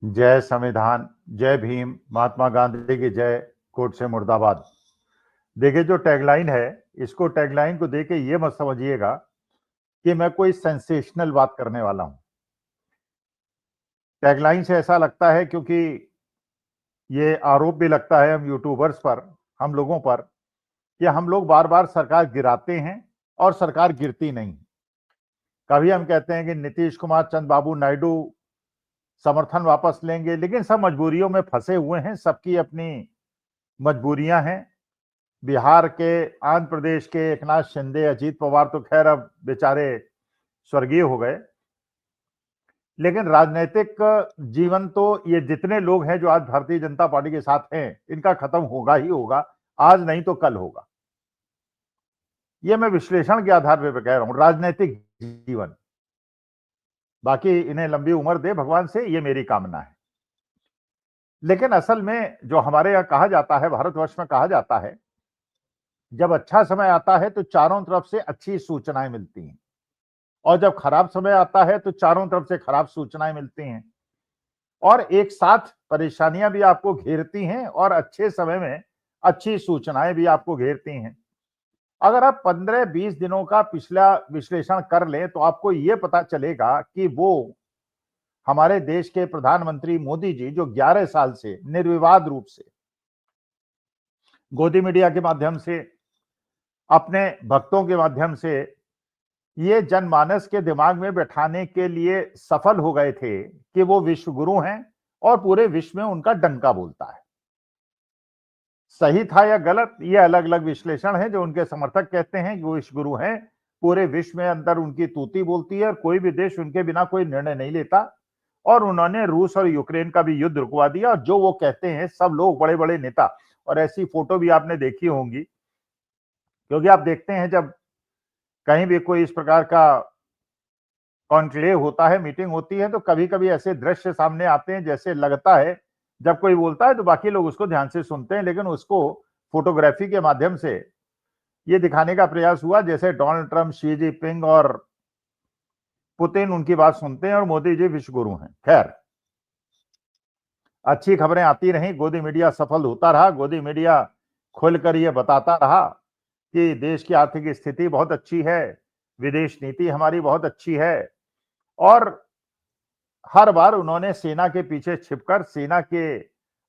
जय संविधान, जय भीम, महात्मा गांधी की जय, कोर्ट से मुर्दाबाद। देखिए जो टैगलाइन है, इसको टैगलाइन को देख के ये मत समझिएगा कि मैं कोई सेंसेशनल बात करने वाला हूं। टैगलाइन से ऐसा लगता है क्योंकि ये आरोप भी लगता है हम यूट्यूबर्स पर, हम लोगों पर, कि हम लोग बार बार सरकार गिराते हैं और सरकार गिरती नहीं। कभी हम कहते हैं कि नीतीश कुमार, चंद्र बाबू नायडू समर्थन वापस लेंगे, लेकिन सब मजबूरियों में फंसे हुए हैं, सबकी अपनी मजबूरियां हैं। बिहार के, आंध्र प्रदेश के एकनाथ शिंदे, अजीत पवार तो खैर अब बेचारे स्वर्गीय हो गए, लेकिन राजनीतिक जीवन तो ये जितने लोग हैं जो आज भारतीय जनता पार्टी के साथ हैं, इनका खत्म होगा ही होगा, आज नहीं तो कल होगा। ये मैं विश्लेषण के आधार पर कह रहा हूं, राजनीतिक जीवन। बाकी इन्हें लंबी उम्र दे भगवान से, ये मेरी कामना है। लेकिन असल में जो हमारे यहां कहा जाता है, भारतवर्ष में कहा जाता है, जब अच्छा समय आता है तो चारों तरफ से अच्छी सूचनाएं मिलती हैं, और जब खराब समय आता है तो चारों तरफ से खराब सूचनाएं मिलती हैं, और एक साथ परेशानियां भी आपको घेरती हैं और अच्छे समय में अच्छी सूचनाएं भी आपको घेरती हैं। अगर आप 15-20 दिनों का पिछला विश्लेषण कर लें तो आपको यह पता चलेगा कि वो हमारे देश के प्रधानमंत्री मोदी जी, जो 11 साल से निर्विवाद रूप से गोदी मीडिया के माध्यम से, अपने भक्तों के माध्यम से ये जनमानस के दिमाग में बैठाने के लिए सफल हो गए थे कि वो विश्व गुरु हैं और पूरे विश्व में उनका डंका बोलता है। सही था या गलत, ये अलग अलग विश्लेषण है। जो उनके समर्थक कहते हैं कि वो विश्व गुरु हैं, पूरे विश्व में अंदर उनकी तूती बोलती है और कोई भी देश उनके बिना कोई निर्णय नहीं लेता, और उन्होंने रूस और यूक्रेन का भी युद्ध रुकवा दिया। और जो वो कहते हैं, सब लोग, बड़े बड़े नेता, और ऐसी फोटो भी आपने देखी होंगी, क्योंकि आप देखते हैं जब कहीं भी कोई इस प्रकार का कॉन्क्लेव होता है, मीटिंग होती है, तो कभी कभी ऐसे दृश्य सामने आते हैं जैसे लगता है जब कोई बोलता है तो बाकी लोग उसको ध्यान से सुनते हैं, लेकिन उसको फोटोग्राफी के माध्यम से ये दिखाने का प्रयास हुआ जैसे डोनाल्ड ट्रंप, शी जिनपिंग और पुतिन उनकी बात सुनते हैं और मोदी जी विश्व गुरु हैं। खैर, अच्छी खबरें आती रहीं, गोदी मीडिया सफल होता रहा, गोदी मीडिया खुलकर ये बताता रहा कि देश की आर्थिक स्थिति बहुत अच्छी है, विदेश नीति हमारी बहुत अच्छी है। और हर बार उन्होंने सेना के पीछे छिपकर, सेना के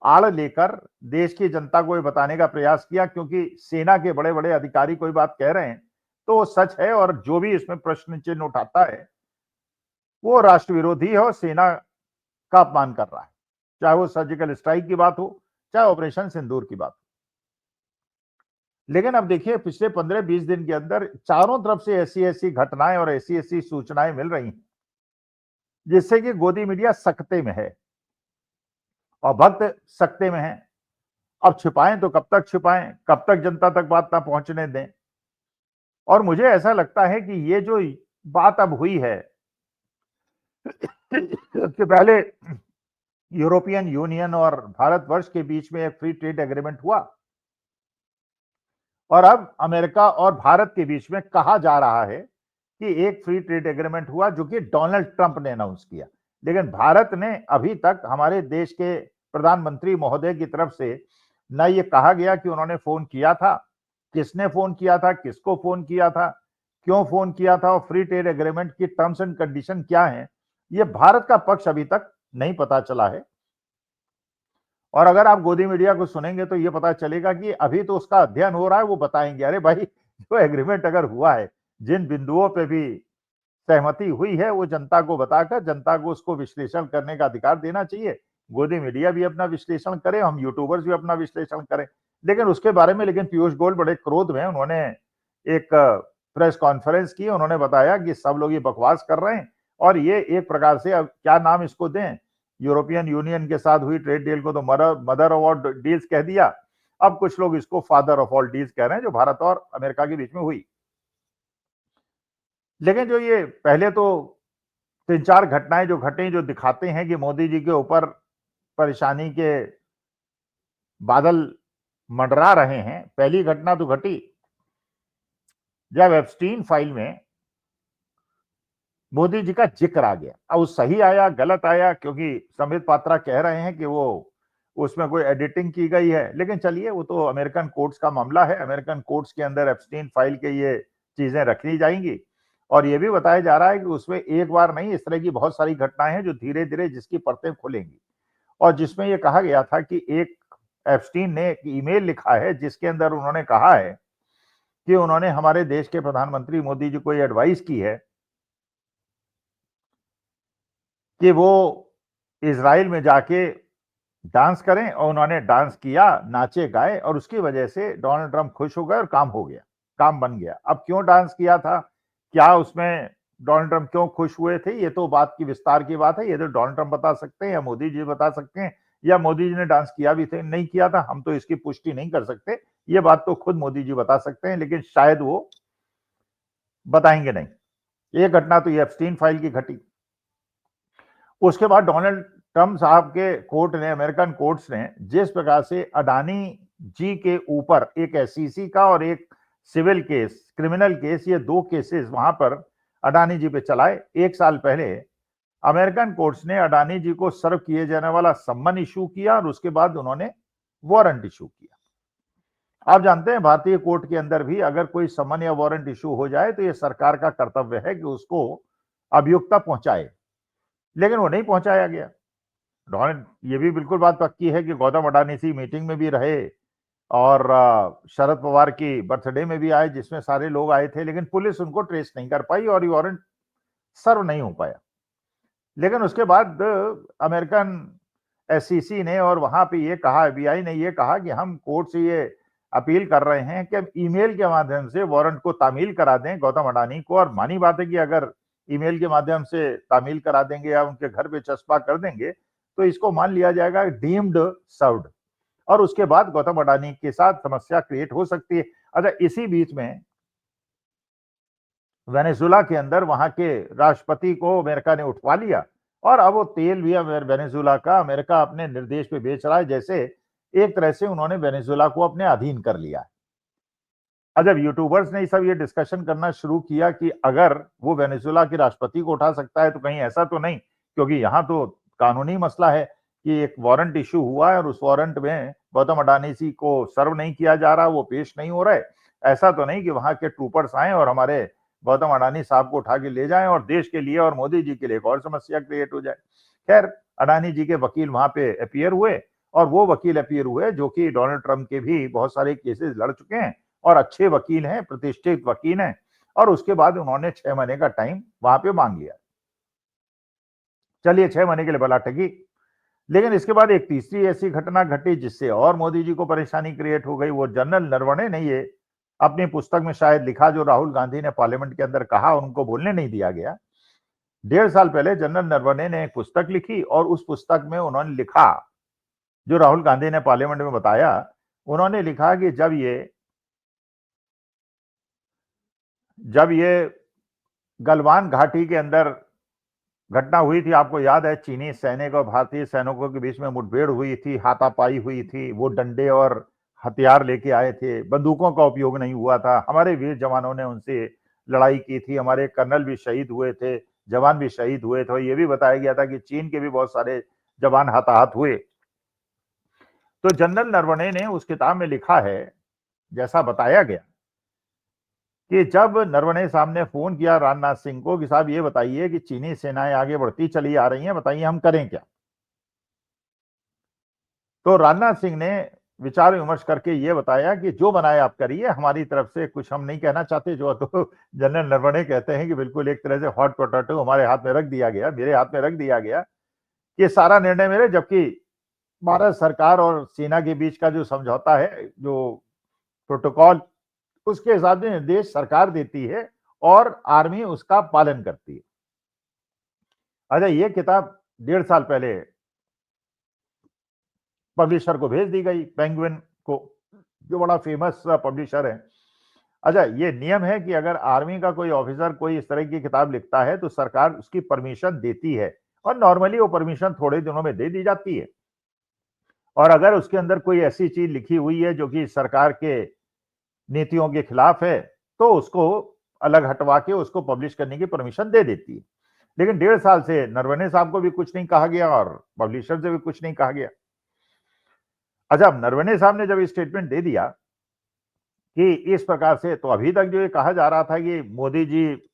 आड़ लेकर देश की जनता को ये बताने का प्रयास किया, क्योंकि सेना के बड़े बड़े अधिकारी कोई बात कह रहे हैं तो वो सच है, और जो भी इसमें प्रश्न चिन्ह उठाता है वो राष्ट्र विरोधी है और सेना का अपमान कर रहा है, चाहे वो सर्जिकल स्ट्राइक की बात हो, चाहे ऑपरेशन सिंदूर की बात हो। लेकिन अब देखिए, पिछले 15-20 दिन के अंदर चारों तरफ से ऐसी ऐसी घटनाएं और ऐसी ऐसी सूचनाएं मिल रही हैं जिससे कि गोदी मीडिया सकते में है और भक्त सकते में है। अब छिपाएं तो कब तक छिपाएं, कब तक जनता तक बात ना पहुंचने दें। और मुझे ऐसा लगता है कि ये जो बात अब हुई है कि पहले यूरोपियन यूनियन और भारतवर्ष के बीच में एक फ्री ट्रेड एग्रीमेंट हुआ, और अब अमेरिका और भारत के बीच में कहा जा रहा है कि एक फ्री ट्रेड एग्रीमेंट हुआ, जो कि डोनाल्ड ट्रंप ने अनाउंस किया। लेकिन भारत ने अभी तक हमारे देश के प्रधानमंत्री महोदय की तरफ से न ये कहा गया कि उन्होंने फोन किया था, किसने फोन किया था, किसको फोन किया था, क्यों फोन किया था, और फ्री ट्रेड एग्रीमेंट की टर्म्स एंड कंडीशन क्या है, ये भारत का पक्ष अभी तक नहीं पता चला है। और अगर आप गोदी मीडिया को सुनेंगे तो ये पता चलेगा कि अभी तो उसका अध्ययन हो रहा है, वो बताएंगे। अरे भाई, जो एग्रीमेंट अगर हुआ है, जिन बिंदुओं पे भी सहमति हुई है, वो जनता को बताकर जनता को उसको विश्लेषण करने का अधिकार देना चाहिए। गोदी मीडिया भी अपना विश्लेषण करे, हम यूट्यूबर्स भी अपना विश्लेषण करें, लेकिन उसके बारे में पीयूष गोयल बड़े क्रोध में, उन्होंने एक प्रेस कॉन्फ्रेंस की, उन्होंने बताया कि सब लोग ये बकवास कर रहे हैं और ये एक प्रकार से, अब क्या नाम इसको दें, यूरोपियन यूनियन के साथ हुई ट्रेड डील को तो मदर ऑफ ऑल डील्स कह दिया, अब कुछ लोग इसको फादर ऑफ ऑल डील्स कह रहे हैं, जो भारत और अमेरिका के बीच में हुई। लेकिन जो ये पहले तो 3-4 घटनाएं जो घटी, जो दिखाते हैं कि मोदी जी के ऊपर परेशानी के बादल मंडरा रहे हैं। पहली घटना तो घटी जब एप्स्टीन फाइल में मोदी जी का जिक्र आ गया। अब वो सही आया, गलत आया, क्योंकि संबित पात्रा कह रहे हैं कि वो उसमें कोई एडिटिंग की गई है, लेकिन चलिए वो तो अमेरिकन कोर्ट्स का मामला है। अमेरिकन कोर्ट्स के अंदर एप्स्टीन फाइल के ये चीजें रखी जाएंगी। और ये भी बताया जा रहा है कि उसमें एक बार नहीं, इस तरह की बहुत सारी घटनाएं हैं जो धीरे धीरे जिसकी परतें खुलेंगी। और जिसमें ये कहा गया था कि एक एप्स्टीन ने एक ईमेल लिखा है जिसके अंदर उन्होंने कहा है कि उन्होंने हमारे देश के प्रधानमंत्री मोदी जी को ये एडवाइस की है कि वो इज़राइल में जाके डांस करें, और उन्होंने डांस किया, नाचे गाए, और उसकी वजह से डोनाल्ड ट्रंप खुश हो गए और काम हो गया, काम बन गया। अब क्यों डांस किया था, क्या उसमें डोनाल्ड ट्रंप क्यों खुश हुए थे, ये तो बात की विस्तार की बात है। ये तो डोनाल्ड ट्रंप बता सकते हैं या मोदी जी बता सकते हैं, या मोदी जी ने डांस किया भी थे नहीं किया था, हम तो इसकी पुष्टि नहीं कर सकते। ये बात तो खुद मोदी जी बता सकते हैं, लेकिन शायद वो बताएंगे नहीं। ये घटना तो ये एप्स्टीन फाइल की घटी। उसके बाद डोनाल्ड ट्रंप साहब के कोर्ट ने, अमेरिकन कोर्ट्स ने जिस प्रकार से अडानी जी के ऊपर एक एसईसी का और एक सिविल केस, क्रिमिनल केस, ये दो केसेस वहां पर अडानी जी पे चलाए। एक साल पहले अमेरिकन कोर्ट्स ने अडानी जी को सर्व किए जाने वाला सम्मन इशू किया और उसके बाद उन्होंने वारंट इशू किया। आप जानते हैं भारतीय कोर्ट के अंदर भी अगर कोई सम्मन या वारंट इशू हो जाए तो यह सरकार का कर्तव्य है कि उसको अभियोक्ता पहुंचाए, लेकिन वो नहीं पहुंचाया गया। ये भी बिल्कुल बात पक्की है कि गौतम अडानी सी मीटिंग में भी रहे और शरद पवार की बर्थडे में भी आए, जिसमें सारे लोग आए थे, लेकिन पुलिस उनको ट्रेस नहीं कर पाई और वारंट सर्व नहीं हो पाया। लेकिन उसके बाद अमेरिकन एसईसी ने और वहां पे ये कहा, एफबीआई ने ये कहा कि हम कोर्ट से ये अपील कर रहे हैं कि ईमेल के माध्यम से वारंट को तामील करा दें गौतम अडानी को। और मानी बात है कि अगर ईमेल के माध्यम से तामील करा देंगे या उनके घर पे चस्पा कर देंगे तो इसको मान लिया जाएगा डीम्ड सर्व्ड, और उसके बाद गौतम अडानी के साथ समस्या क्रिएट हो सकती है। अच्छा, इसी बीच में वेनेजुला के अंदर वहां के राष्ट्रपति को अमेरिका ने उठवा लिया और अब वो तेल भी वेनेजुला का अमेरिका अपने निर्देश पे बेच रहा है। जैसे एक तरह से उन्होंने वेनेजुला को अपने अधीन कर लिया है। अब जब यूट्यूबर्स ने सब ये डिस्कशन करना शुरू किया कि अगर वो वेनेजुला के राष्ट्रपति को उठा सकता है तो कहीं ऐसा तो नहीं, क्योंकि यहाँ तो कानूनी मसला है कि एक वारंट इशू हुआ है और उस वारंट में गौतम अडानी जी को सर्व नहीं किया जा रहा, वो पेश नहीं हो रहा है। ऐसा तो नहीं कि वहां के ट्रूपर्स आए और हमारे गौतम अडानी साहब को उठा के ले जाएं और देश के लिए और मोदी जी के लिए एक और समस्या क्रिएट हो जाए। खैर, अडानी जी के वकील वहां पे अपीयर हुए और वो वकील अपीयर हुए जो कि डोनाल्ड ट्रंप के भी बहुत सारे केसेस लड़ चुके हैं और अच्छे वकील हैं, प्रतिष्ठित वकील हैं। और उसके बाद उन्होंने 6 महीने का टाइम वहां पे मांग लिया। चलिए, 6 महीने के लिए बला टकी। लेकिन इसके बाद एक तीसरी ऐसी घटना घटी जिससे और मोदी जी को परेशानी क्रिएट हो गई। वो जनरल नरवणे ने ये अपनी पुस्तक में शायद लिखा जो राहुल गांधी ने पार्लियामेंट के अंदर कहा, उनको बोलने नहीं दिया गया। 1.5 साल पहले जनरल नरवणे ने एक पुस्तक लिखी और उस पुस्तक में उन्होंने लिखा, जो राहुल गांधी ने पार्लियामेंट में बताया, उन्होंने लिखा कि जब ये गलवान घाटी के अंदर घटना हुई थी, आपको याद है, चीनी सैनिक और भारतीय सैनिकों के बीच में मुठभेड़ हुई थी, हाथापाई हुई थी, वो डंडे और हथियार लेके आए थे, बंदूकों का उपयोग नहीं हुआ था, हमारे वीर जवानों ने उनसे लड़ाई की थी, हमारे कर्नल भी शहीद हुए थे, जवान भी शहीद हुए थे। ये भी बताया गया था कि चीन के भी बहुत सारे जवान हताहत हुए। तो जनरल नरवणे ने उस किताब में लिखा है, जैसा बताया गया, कि जब नरवणे साहब ने फोन किया राजनाथ सिंह को कि साहब ये बताइए कि चीनी सेनाएं आगे बढ़ती चली आ रही हैं, बताइए हम करें क्या। तो राजनाथ सिंह ने विचार विमर्श करके ये बताया कि जो बनाए आप करिए, हमारी तरफ से कुछ हम नहीं कहना चाहते। जो तो जनरल नरवणे कहते हैं कि बिल्कुल एक तरह से हॉट पोटैटो हमारे हाथ में रख दिया गया, मेरे हाथ में रख दिया गया कि सारा निर्णय मेरे, जबकि भारत सरकार और सेना के बीच का जो समझौता है, जो प्रोटोकॉल, उसके हिसाब से निर्देश सरकार देती है और आर्मी उसका पालन करती है। अच्छा, ये किताब 1.5 साल पहले पब्लिशर को भेज दी गई, पेंगुइन को, जो बड़ा फेमस पब्लिशर है। अच्छा, ये नियम है कि अगर आर्मी का कोई ऑफिसर कोई इस तरह की किताब लिखता है तो सरकार उसकी परमिशन देती है, और नॉर्मली वो परमिशन थोड़े दिनों में दे दी जाती है। और अगर उसके अंदर कोई ऐसी चीज लिखी हुई है जो कि सरकार के नीतियों के खिलाफ है तो उसको अलग हटवा के उसको पब्लिश करने की परमिशन दे देती है। लेकिन 1.5 साल से नरवणे साहब को भी कुछ नहीं कहा गया और पब्लिशर से भी कुछ नहीं कहा गया। अच्छा, अब नरवणे साहब ने जब स्टेटमेंट दे दिया कि इस प्रकार से, तो अभी तक जो ये कहा जा रहा था कि मोदी जी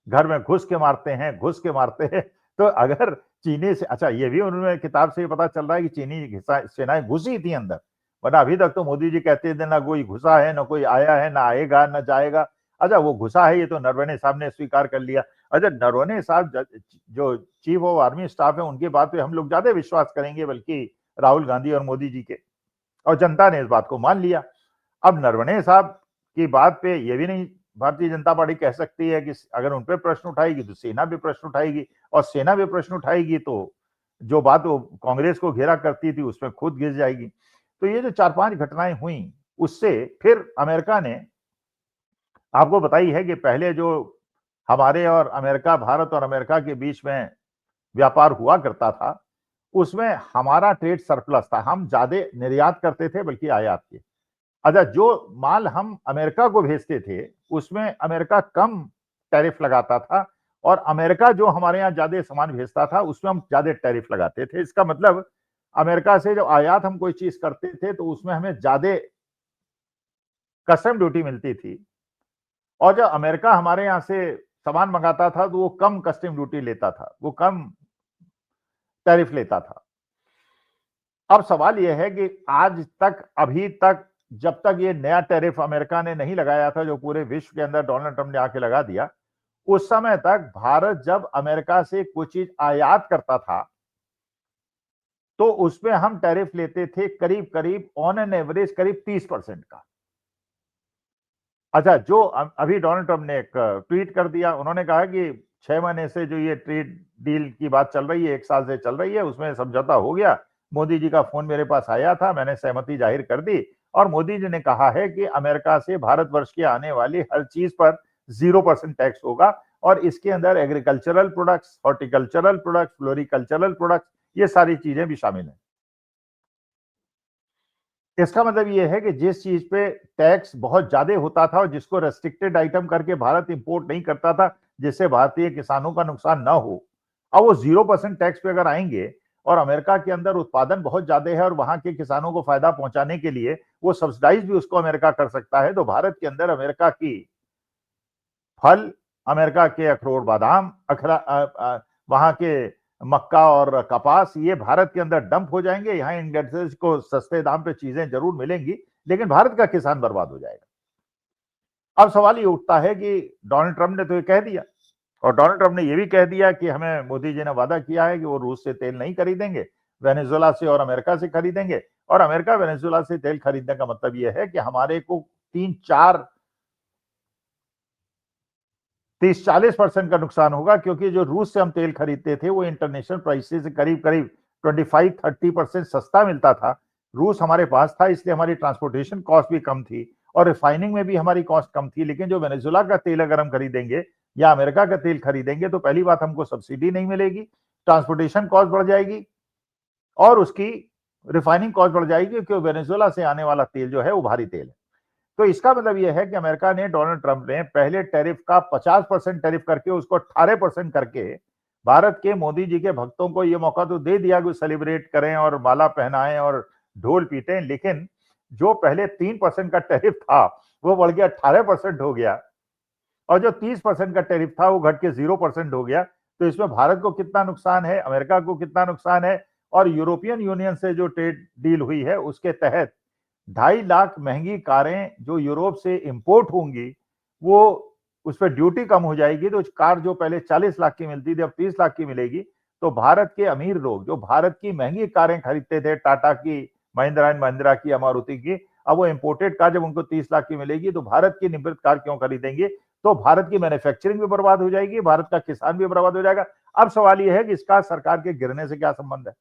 घर में घुस के मारते हैं, घुस के मारते हैं। तो अगर चीनी से, अच्छा ये भी उन्होंने किताब से पता चल रहा है कि चीनी सेनाएं घुसी थी अंदर, वरना अभी तक तो मोदी जी कहते थे ना कोई घुसा है, ना कोई आया है, ना आएगा, ना जाएगा। अच्छा, वो घुसा है, ये तो नरवणे साहब ने स्वीकार कर लिया। अच्छा, नरवणे साहब जो चीफ ऑफ आर्मी स्टाफ है, उनकी बात पे हम लोग ज्यादा विश्वास करेंगे बल्कि राहुल गांधी और मोदी जी के, और जनता ने इस बात को मान लिया। अब नरवणे साहब की बात पे ये भी नहीं भारतीय जनता पार्टी कह सकती है कि अगर उन पे प्रश्न उठाएगी तो सेना भी प्रश्न उठाएगी, और सेना भी प्रश्न उठाएगी तो जो बात वो कांग्रेस को घेरा करती थी उसमें खुद घिस जाएगी। तो ये जो 4-5 घटनाएं हुई, उससे फिर अमेरिका ने, आपको बताई है कि पहले जो हमारे और अमेरिका, भारत और अमेरिका के बीच में व्यापार हुआ करता था, उसमें हमारा ट्रेड सरप्लस था, हम ज्यादा निर्यात करते थे बल्कि आयात के। अच्छा, जो माल हम अमेरिका को भेजते थे उसमें अमेरिका कम टैरिफ लगाता था, और अमेरिका जो हमारे यहाँ ज्यादा सामान भेजता था उसमें हम ज्यादा टैरिफ लगाते थे। इसका मतलब अमेरिका से जब आयात हम कोई चीज करते थे तो उसमें हमें ज्यादा कस्टम ड्यूटी मिलती थी, और जब अमेरिका हमारे यहाँ से सामान मंगाता था तो वो कम कस्टम ड्यूटी लेता था, वो कम टैरिफ लेता था। अब सवाल यह है कि आज तक, अभी तक, जब तक ये नया टैरिफ अमेरिका ने नहीं लगाया था, जो पूरे विश्व के अंदर डोनाल्ड ट्रंप ने आके लगा दिया, उस समय तक भारत जब अमेरिका से कुछ चीज आयात करता था तो उसमें हम टैरिफ लेते थे करीब करीब ऑन एन एवरेज करीब 30% का। अच्छा, जो अभी डोनाल्ड ट्रंप ने एक ट्वीट कर दिया, उन्होंने कहा कि 6 महीने से जो ये ट्रेड डील की बात चल रही है, 1 साल से चल रही है, उसमें समझौता हो गया। मोदी जी का फोन मेरे पास आया था, मैंने सहमति जाहिर कर दी, और मोदी जी ने कहा है कि अमेरिका से भारतवर्ष की आने वाली हर चीज पर 0% टैक्स होगा, और इसके अंदर agricultural products, horticultural products, floricultural products, ये सारी चीजें भी शामिल हैं। इसका मतलब ये है कि जिस चीज पे टैक्स बहुत ज्यादा होता था और जिसको रेस्ट्रिक्टेड आइटम करके भारत इंपोर्ट नहीं करता था, जिससे भारतीय किसानों का नुकसान ना हो, अब वो 0% टैक्स पे अगर आएंगे, और अमेरिका के अंदर उत्पादन बहुत ज्यादा है और वहां के किसानों को फायदा पहुंचाने के लिए वो सब्सिडाइज भी उसको अमेरिका कर सकता है, तो भारत के अंदर अमेरिका की फल, अमेरिका के अखरोट बादाम, वहां के मक्का और कपास, ये भारत के अंदर डंप हो जाएंगे। यहाँ इंडस्ट्रीज को सस्ते दाम पे चीजें जरूर मिलेंगी, लेकिन भारत का किसान बर्बाद हो जाएगा। अब सवाल ये उठता है कि डोनाल्ड ट्रंप ने तो ये कह दिया, और डोनाल्ड ट्रंप ने ये भी कह दिया कि हमें, मोदी जी ने वादा किया है कि वो रूस से तेल नहीं खरीदेंगे, वेनेजुएला से और अमेरिका से खरीदेंगे। और अमेरिका वेनेजुएला से तेल खरीदने का मतलब यह है कि हमारे को 30-40% का नुकसान होगा, क्योंकि जो रूस से हम तेल खरीदते थे वो इंटरनेशनल प्राइसेस से करीब करीब 25-30% सस्ता मिलता था। रूस हमारे पास था, इसलिए हमारी ट्रांसपोर्टेशन कॉस्ट भी कम थी और रिफाइनिंग में भी हमारी कॉस्ट कम थी। लेकिन जो वेनेजुएला का तेल अगर हम खरीदेंगे या अमेरिका का तेल खरीदेंगे तो पहली बात, हमको सब्सिडी नहीं मिलेगी, ट्रांसपोर्टेशन कॉस्ट बढ़ जाएगी और उसकी रिफाइनिंग कॉस्ट बढ़ जाएगी, क्योंकि वेनेजुएला से आने वाला तेल जो है वो भारी तेल है। तो इसका मतलब यह है कि अमेरिका ने, डोनाल्ड ट्रंप ने पहले टैरिफ का 50% टैरिफ करके उसको 18% करके भारत के, मोदी जी के भक्तों को यह मौका तो दे दिया कि सेलिब्रेट करें और माला पहनाएं और ढोल पीटें, लेकिन जो पहले 3% का टैरिफ था वो बढ़ गया 18% हो गया, और जो 30% का टैरिफ था वो घट के 0% हो गया। तो इसमें भारत को कितना नुकसान है, अमेरिका को कितना नुकसान है, और यूरोपियन यूनियन से जो ट्रेड डील हुई है उसके तहत 2.5 लाख महंगी कारें जो यूरोप से इंपोर्ट होंगी, वो उस पर ड्यूटी कम हो जाएगी, तो कार जो पहले 40 लाख की मिलती थी अब 30 लाख की मिलेगी। तो भारत के अमीर लोग जो भारत की महंगी कारें खरीदते थे, टाटा की, महिंद्रा एंड महिंद्रा की, मारुति की, अब वो इंपोर्टेड कार जब उनको 30 लाख की मिलेगी तो भारत की निर्मित कार क्यों खरीदेंगे? तो भारत की मैन्युफैक्चरिंग भी बर्बाद हो जाएगी, भारत का किसान भी बर्बाद हो जाएगा। अब सवाल यह है कि इसका सरकार के गिरने से क्या संबंध है?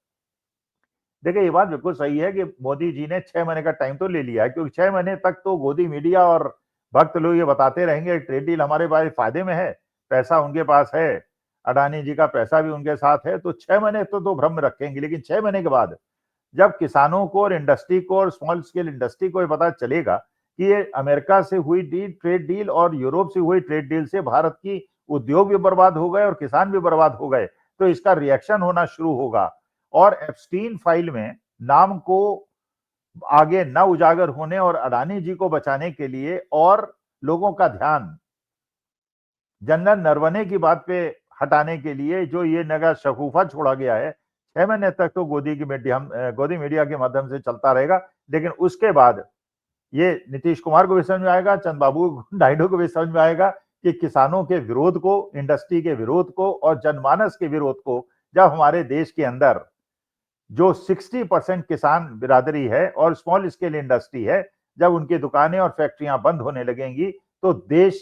देखिए, ये बात बिल्कुल सही है कि मोदी जी ने 6 महीने का टाइम तो ले लिया है, क्योंकि 6 महीने तक तो गोदी मीडिया और भक्त लोग ये बताते रहेंगे ट्रेड डील हमारे पास फायदे में है, पैसा उनके पास है, अडानी जी का पैसा भी उनके साथ है, तो 6 महीने तो भ्रम रखेंगे। लेकिन 6 महीने के बाद जब किसानों को और इंडस्ट्री को और स्मॉल स्केल इंडस्ट्री को ये पता चलेगा कि ये अमेरिका से हुई ट्रेड डील और यूरोप से हुई ट्रेड डील से भारत की उद्योग भी बर्बाद हो गए और किसान भी बर्बाद हो गए, तो इसका रिएक्शन होना शुरू होगा। और एप्स्टीन फाइल में नाम को आगे न उजागर होने और अडानी जी को बचाने के लिए और लोगों का ध्यान जनरल नरवणे की बात पे हटाने के लिए जो ये नया शगुफा छोड़ा गया है, 6 महीने तक तो गोदी मीडिया के माध्यम से चलता रहेगा, लेकिन उसके बाद ये नीतीश कुमार को भी समझ में आएगा, चंद्रबाबू नायडू को भी समझ में आएगा कि किसानों के विरोध को, इंडस्ट्री के विरोध को और जनमानस के विरोध को जब हमारे देश के अंदर जो 60% किसान बिरादरी है और स्मॉल स्केल इंडस्ट्री है, जब उनकी दुकानें और फैक्ट्रियां बंद होने लगेंगी तो देश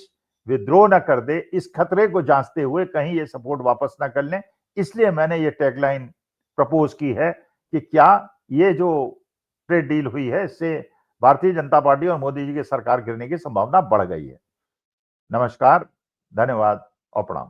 विद्रोह न कर दे, इस खतरे को जांचते हुए कहीं ये सपोर्ट वापस ना कर लें। इसलिए मैंने ये टैगलाइन प्रपोज की है कि क्या ये जो ट्रेड डील हुई है इससे भारतीय जनता पार्टी और मोदी जी की सरकार गिरने की संभावना बढ़ गई है। नमस्कार, धन्यवाद और प्रणाम।